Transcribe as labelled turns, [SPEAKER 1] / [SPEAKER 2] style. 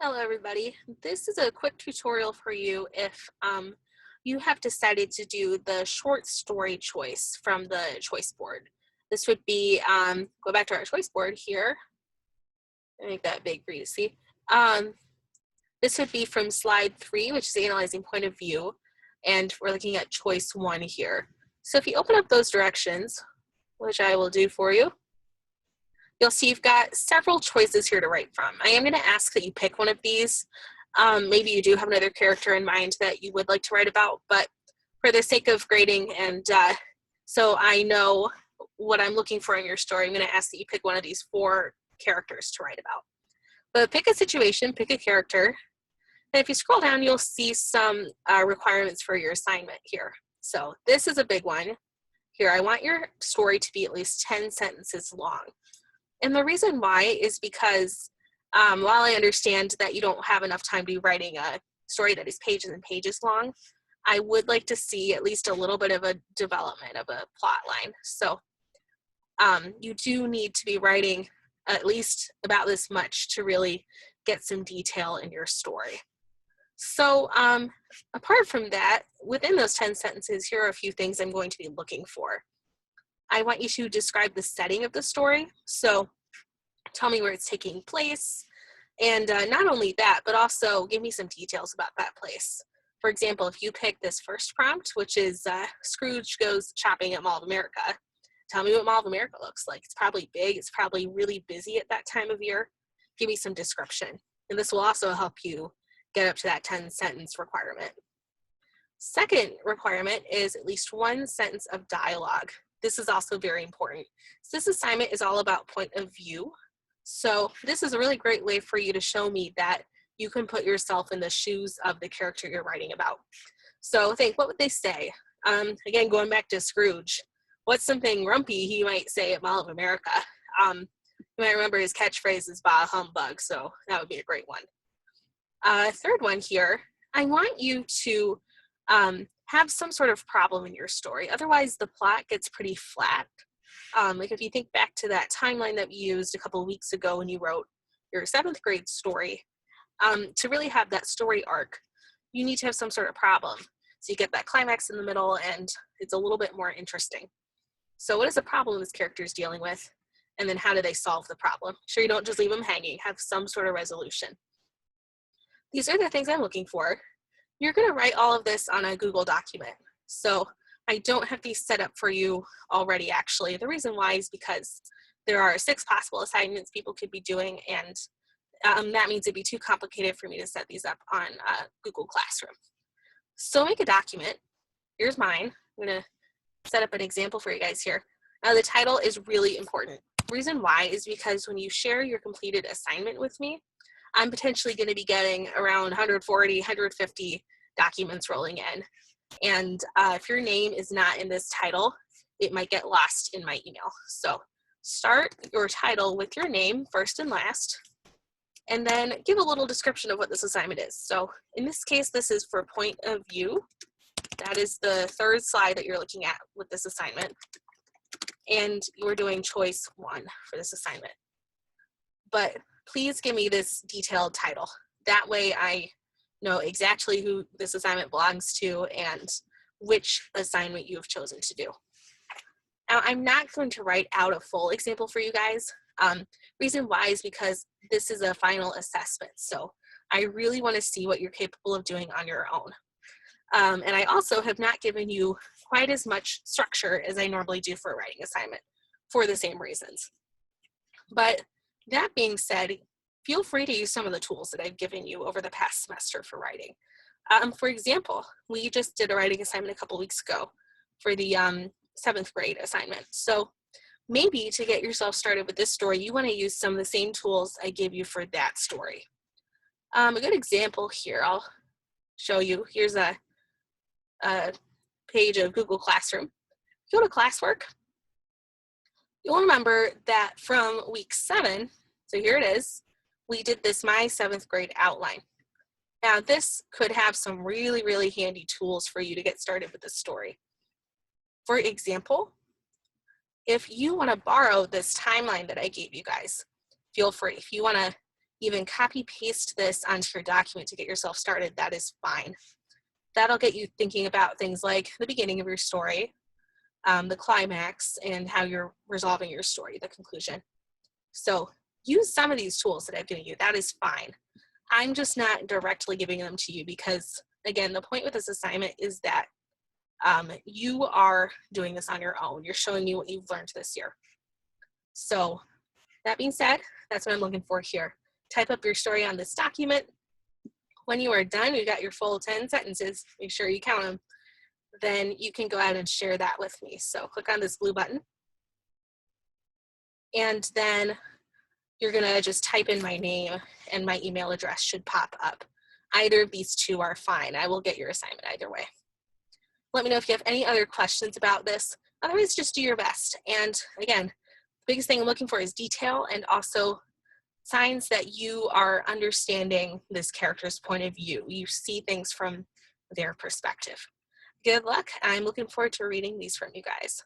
[SPEAKER 1] Hello everybody. This is a quick tutorial for you if you have decided to do the short story choice from the choice board. This would be, go back to our choice board here, make that big for you to see. This would be from slide 3, which is analyzing point of view, and we're looking at choice 1 here. So if you open up those directions, which I will do for you, you'll see you've got several choices here to write from. I am going to ask that you pick one of these. Maybe you do have another character in mind that you would like to write about, but for the sake of grading and so I know what I'm looking for in your story, I'm going to ask that you pick one of these 4 characters to write about. But pick a situation, pick a character, and if you scroll down, you'll see some requirements for your assignment here. So this is a big one. Here, I want your story to be at least 10 sentences long. And the reason why is because while I understand that you don't have enough time to be writing a story that is pages and pages long, I would like to see at least a little bit of a development of a plot line. So you do need to be writing at least about this much to really get some detail in your story. So apart from that, within those 10 sentences, here are a few things I'm going to be looking for. I want you to describe the setting of the story. So tell me where it's taking place. And not only that, but also give me some details about that place. For example, if you pick this first prompt, which is Scrooge goes shopping at Mall of America, tell me what Mall of America looks like. It's probably big. It's probably really busy at that time of year. Give me some description. And this will also help you get up to that 10-sentence requirement. Second requirement is at least 1 sentence of dialogue. This is also very important. So this assignment is all about point of view. So this is a really great way for you to show me that you can put yourself in the shoes of the character you're writing about. So think, what would they say? Again, going back to Scrooge, what's something grumpy he might say at Mall of America? You might remember his catchphrase is "bah humbug," so that would be a great one. Third one here, I want you to have some sort of problem in your story. Otherwise, the plot gets pretty flat. Like if you think back to that timeline that we used a couple of weeks ago when you wrote your 7th grade story, to really have that story arc, you need to have some sort of problem. So you get that climax in the middle and it's a little bit more interesting. So what is the problem this character is dealing with? And then how do they solve the problem? Sure, you don't just leave them hanging, have some sort of resolution. These are the things I'm looking for. You're going to write all of this on a Google document. So I don't have these set up for you already, actually. The reason why is because there are 6 possible assignments people could be doing, and that means it'd be too complicated for me to set these up on Google Classroom. So make a document. Here's mine. I'm going to set up an example for you guys here. Now the title is really important. The reason why is because when you share your completed assignment with me, I'm potentially going to be getting around 140, 150 documents rolling in. And if your name is not in this title, it might get lost in my email. So start your title with your name first and last, and then give a little description of what this assignment is. So in this case, this is for point of view. That is the 3rd slide that you're looking at with this assignment. And you're doing choice 1 for this assignment. But please give me this detailed title. That way I know exactly who this assignment belongs to and which assignment you have chosen to do. Now, I'm not going to write out a full example for you guys. Reason why is because this is a final assessment. So I really want to see what you're capable of doing on your own. And I also have not given you quite as much structure as I normally do for a writing assignment for the same reasons. But that being said, feel free to use some of the tools that I've given you over the past semester for writing. For example, we just did a writing assignment a couple weeks ago for the 7th grade assignment. So maybe to get yourself started with this story, you want to use some of the same tools I gave you for that story. A good example here, I'll show you. Here's a page of Google Classroom. If you go to classwork, you'll remember that from week 7, so here it is, we did this My 7th Grade outline. Now this could have some really, really handy tools for you to get started with this story. For example, if you want to borrow this timeline that I gave you guys, feel free. If you want to even copy paste this onto your document to get yourself started, that is fine. That'll get you thinking about things like the beginning of your story, the climax, and how you're resolving your story, the conclusion. So use some of these tools that I've given you. That is fine. I'm just not directly giving them to you because, again, the point with this assignment is that you are doing this on your own. You're showing me what you've learned this year. So that being said, that's what I'm looking for here. Type up your story on this document. When you are done, you got your full 10 sentences, make sure you count them, then you can go ahead and share that with me. So click on this blue button. And then you're gonna just type in my name and my email address should pop up. Either of these two are fine. I will get your assignment either way. Let me know if you have any other questions about this. Otherwise, just do your best. And again, the biggest thing I'm looking for is detail and also signs that you are understanding this character's point of view. You see things from their perspective. Good luck. I'm looking forward to reading these from you guys.